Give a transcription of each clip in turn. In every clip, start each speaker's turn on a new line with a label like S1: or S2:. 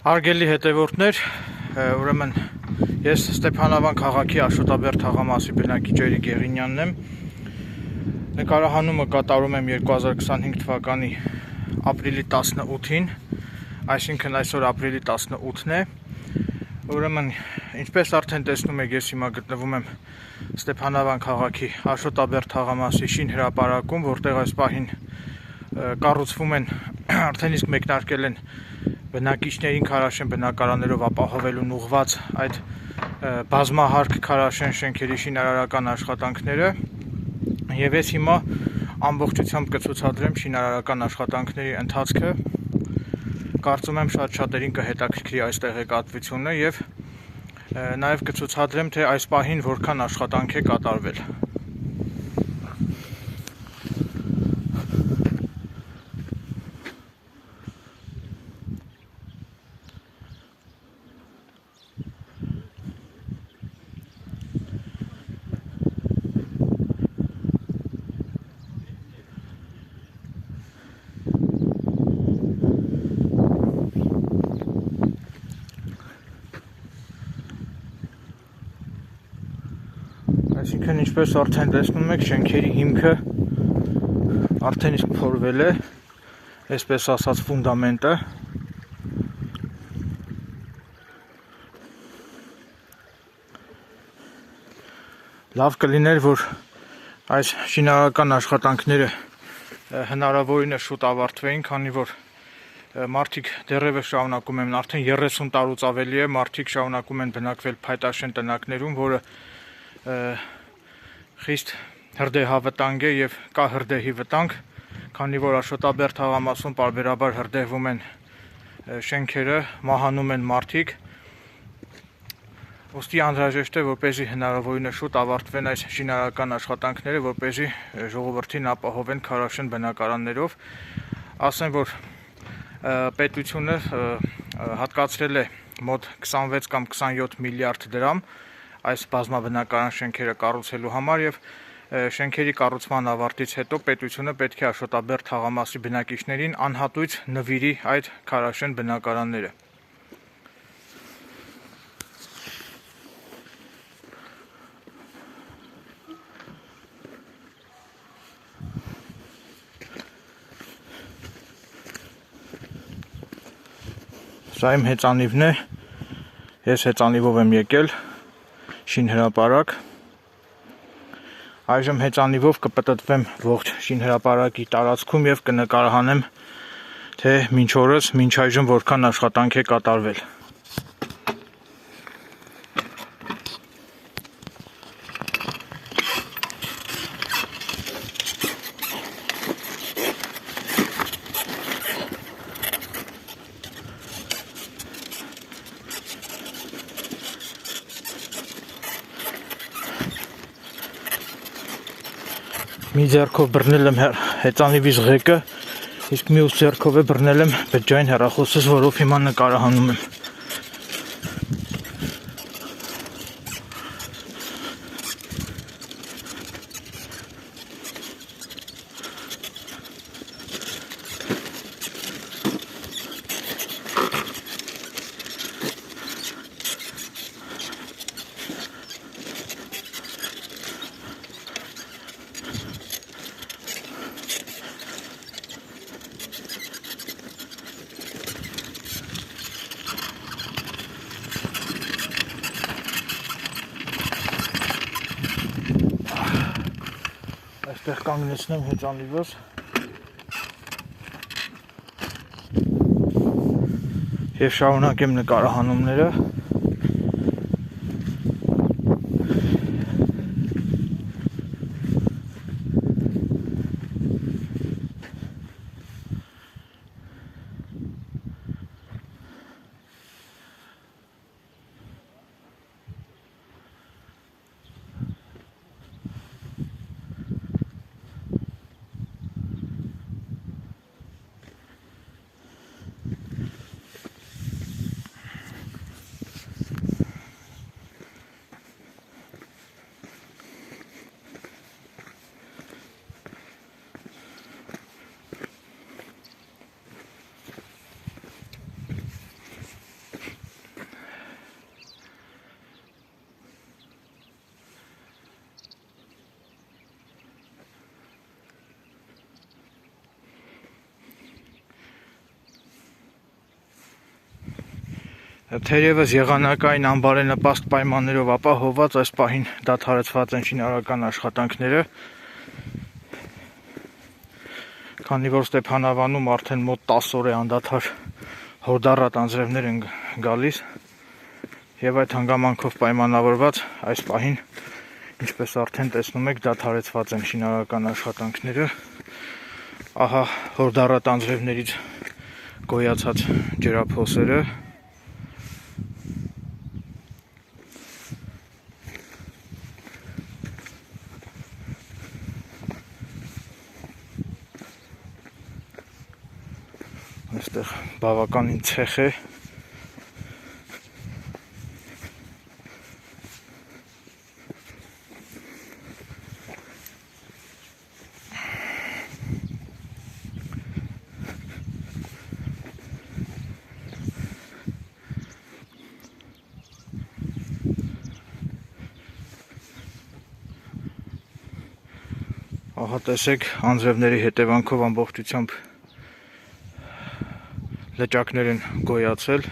S1: Արգելի հետևորդներ, ուրեմն ես Ստեփանավան քաղաքի Աշոտաբերդ թաղամասի բնակիչ Էրիկ Գեղինյանն եմ։ Նկարահանումը կատարում եմ 2025 թվականի ապրիլի 18-ին, այսինքն այսօր ապրիլի 18-ն է։ Ուրեմն, ինչպես արդեն տեսնում եք, ես հիմա գտնվում եմ Ստեփանավան քաղաքի Աշոտաբերդ թաղամասի շինհրապարակում, որտեղ այս պահին կառուցվում են, արդեն իսկ մեկնարկել են բնակիչներին քարաշեն բնակարաններով ապահովելուն ուղղված այդ բազմահարկ քարաշեն շենքերի շինարարական աշխատանքները, եւ ես հիմա ամբողջությամբ կցուցադրեմ շինարարական աշխատանքների ընթացքը։ Կարծում եմ շատ-շատերին կհետաքրքրի այս տեղեկատվությունը եւ նաեւ կցուցադրեմ, թե այս պահին որքան աշխատանք է կատարվել։ Այսինքն, ինչպես արդեն տեսնում եք, շենքերի հիմքը արդեն իսկ փորվել է, այսպես ասած ֆունդամենտը։ Լավ կլիներ, որ այս շինարարական աշխատանքները հնարավորինս շուտ ավարտվեին, քանի որ մարդիկ դեռևս շարունակում են, արդեն 30 տարուց ավելի է, մարդիկ շարունակում են բնակվել փայտաշեն տնակներում, որը խիստ հրդեհավտանգ է եւ կա հրդեհի վտանգ, քանի որ Աշոտաբերդ թաղամասում պարբերաբար հրդեհվում են շենքերը, մահանում են մարդիկ։ Ոստի անհրաժեշտ է, որպեսզի հնարավորինս շուտ ավարտվեն այս շինարարական աշխատանքները, որպեսզի ժողովրդին ապահովեն քարաշեն բնակարաններով։ Ասեմ, որ պետությունը հատկացրել է մոտ 26 կամ 27 միլիարդ դրամ այս բազմաբնակարան շենքերը կառուցելու համար, եւ շենքերի կառուցման ավարտից հետո պետությունը պետք է Աշոտաբերդ թաղամասի բնակիչներին անհատույց նվիրի այդ քարաշեն բնակարանները։ Սա իմ հեծանիվն է, ես հեծանիվով եմ եկել շինհրապարակ։ Այժմ հեծանիվով կպտտվեմ ողջ շինհրապարակի տարածքում եւ կնկարահանեմ, թե մինչ օրս, մինչ այժմ որքան աշխատանք է կատարվել։ Մի ձեռքով բռնել եմ հեծանիվիս ղեկը, իսկ մյուս ձեռքով բռնել եմ բջջային հեռախոսս, որով հիմա նկարահանում եմ։ Այստեղ կանգնեցնեմ հեծանիվս եւ շարունակեմ նկարահանումները։ Թերևս եղանակային անբարենպաստ պայմաններով ապահովված այս պահին դադարեցված են շինարարական աշխատանքները, քանի որ Ստեփանավանում արդեն մոտ 10 օր է անդադար հորդառատ անձրևներ են գալիս եւ այդ հանգամանքով պայմանավորված այս պահին, ինչպես արդեն տեսնում եք, դադարեցված են շինարարական աշխատանքները։ Ահա հորդառատ անձրևներից գոյացած ջրափոսերը։ Այստեղ բավականին ցեխ է։ Ահա տեսեք, անձրևների հետևանքով ամբողջությամբ լճակներ են գոյացել։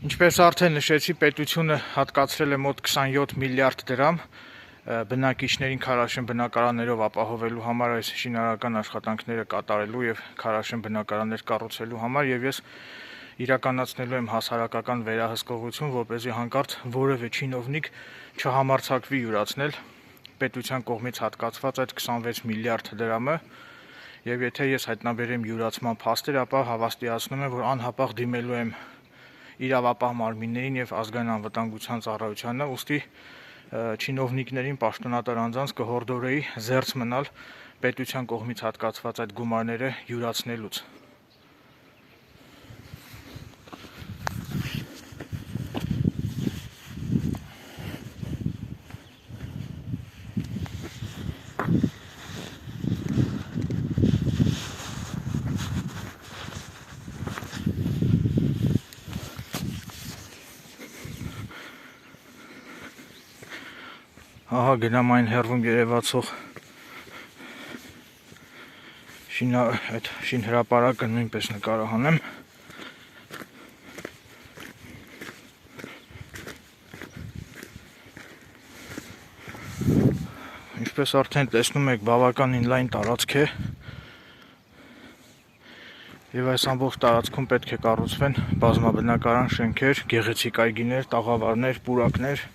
S1: Ինչպես արդեն նշեցի, պետությունը հատկացրել է մոտ 27 միլիարդ դրամ բնակիչներին քարաշեն բնակարաններով ապահովելու համար, այս շինարարական աշխատանքները կատարելու եւ քարաշեն բնակարաններ կառուցելու համար, եւ ես իրականացնելու եմ հասարակական վերահսկողություն, որպեսզի հանկարծ որևէ չինովնիկ չհամարձակվի յուրացնել պետության կողմից հատկացված այդ 26 միլիարդ դրամը, եւ եթե ես հայտնաբերեմ յուրացման փաստեր, ապա հավաստիացնում եմ, որ անհապաղ դիմելու եմ իրավապահ մարմիններին եւ ազգային անվտանգության ծառայությանը, ուստի չինովնիկներին, պաշտոնատար անձանց կհորդորեի զերծ մնալ պետության կողմից հատկացված այդ գումարները յուրացնելուց։ Ահա գնամ այն հեռվում երևացող այդ շինհրապարակը նույնպես նկարահանեմ։ Ինչպես արդեն տեսնում եք, բավականին լայն տարածք է եւ այս ամբողջ տարածքում պետք է կառուցվեն բազմաբնակարան շենքեր, գեղեցիկ այգիներ, տաղավարներ, պուրակներ։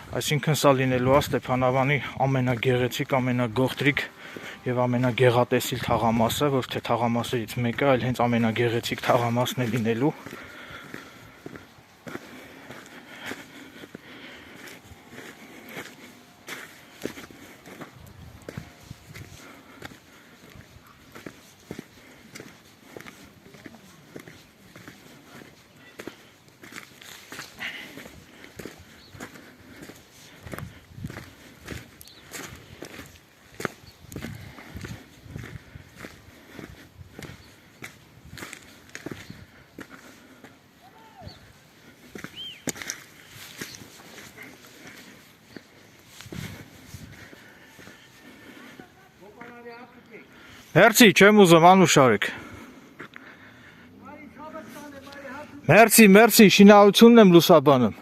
S1: Այսինքն սա լինելու է Ստեփանավանի ամենագեղեցիկ, ամենագողտրիկ եւ ամենագեղատեսիլ թաղամասը, ոչ թե թաղամասերից մեկը, այլ հենց ամենագեղեցիկ թաղամասն է լինելու։ Մերցի, չեմ ուզում, անուշարեք։ Մերցի, շինարարությունն եմ լուսաբանում։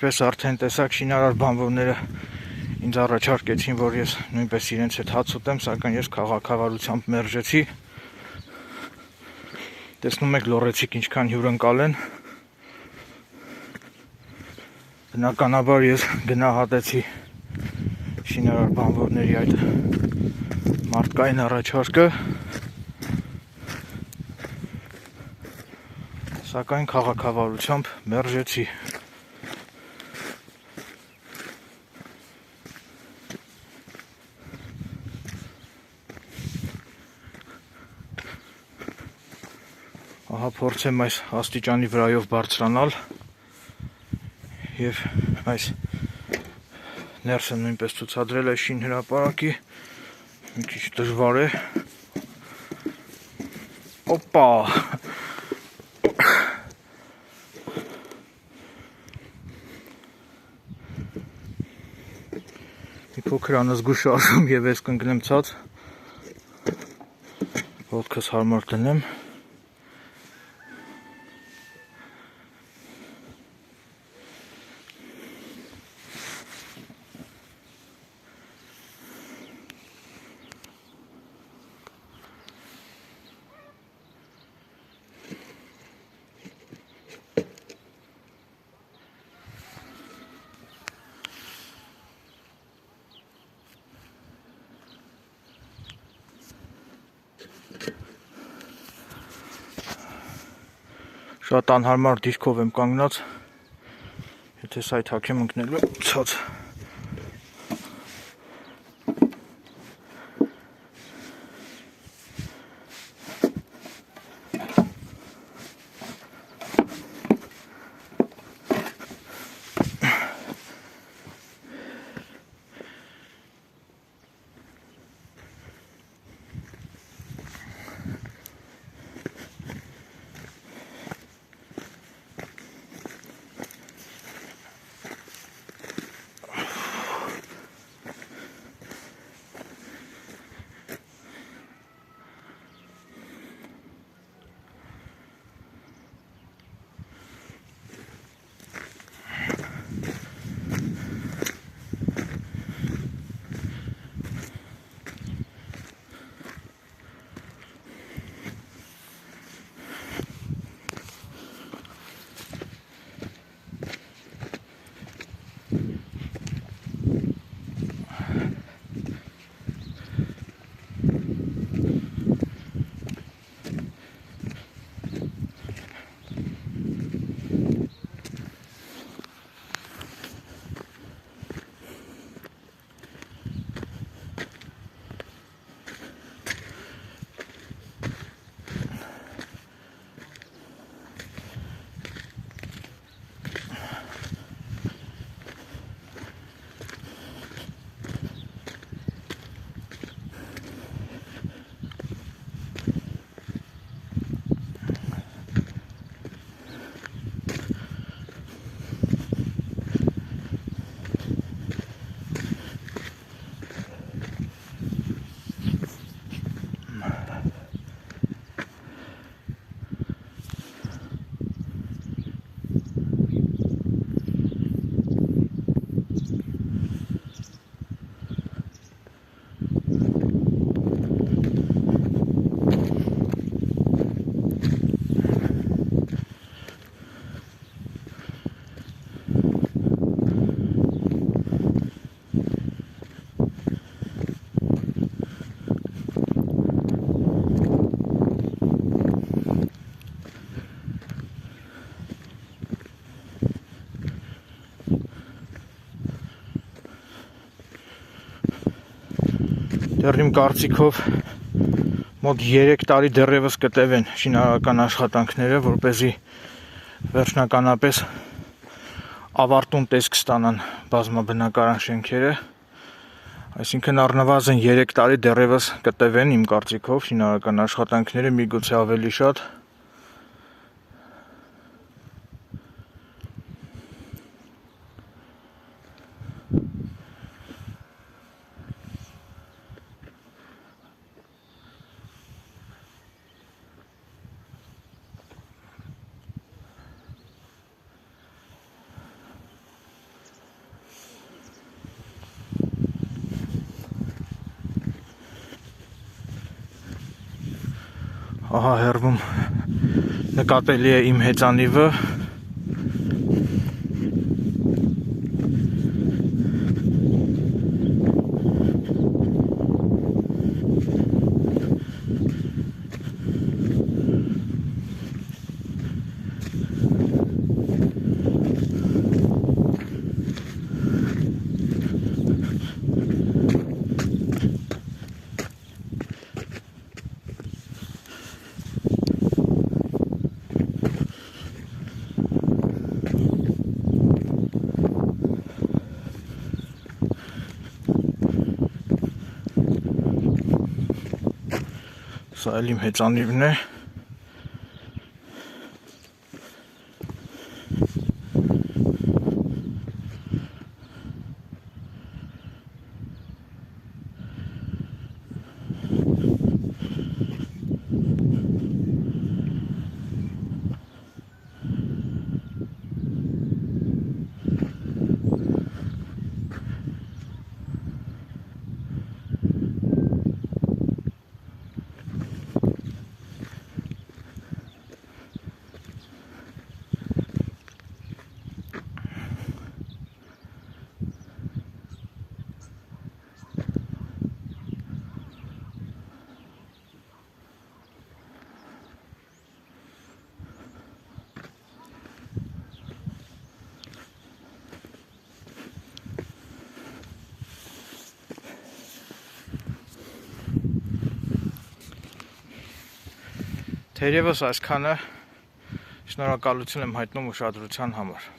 S1: ինչպես արդեն տեսակ, շինարար բանվորները ինձ առաջարկեցին, որ ես նույնպես իրենց հետ հաց ուտեմ, սակայն ես քաղաքավարությամբ մերժեցի։ Տեսնում եք լոռեցիք ինչքան հյուրընկալ են։ Բնականաբար ես գնահատեցի շինարար բանվորների այդ մարդկային առաջարկը, սակայն քաղաքավարությամբ մերժեցի։ Ահա փորձեմ այս աստիճանի վրայով բարձրանալ և այս ներսը նույնպես ցուցադրել է շին հրապարակի, մի քիչ դժվար է։ Օպա։ Մի փոքր անզգուշ շարժում և ես կընկնեմ ցած, ոտքս հարմար դնեմ։ Շատ անհարմար դիրքով եմ կանգնած, եթե սայթ հագեմ ընկնելու ցած։ Դեռ իմ կարծիքով մոտ 3 տարի դեռևս կտևեն շինարարական աշխատանքները, որպեսզի վերջնականապես ավարտուն տեսք ստանան բազմաբնակարան շենքերը, այսինքն առնվազն 3 տարի դեռևս կտևեն իմ կարծիքով շինարարական աշխատանքները, միգուցե ավելի շատ։ Ահա հեռվում նկատելի է իմ հեծանիվը։ Սա էլ իմ հեծանիվն է։ Թերևս այսքանը, շնորհակալություն եմ հայտնում ուշադրության համար։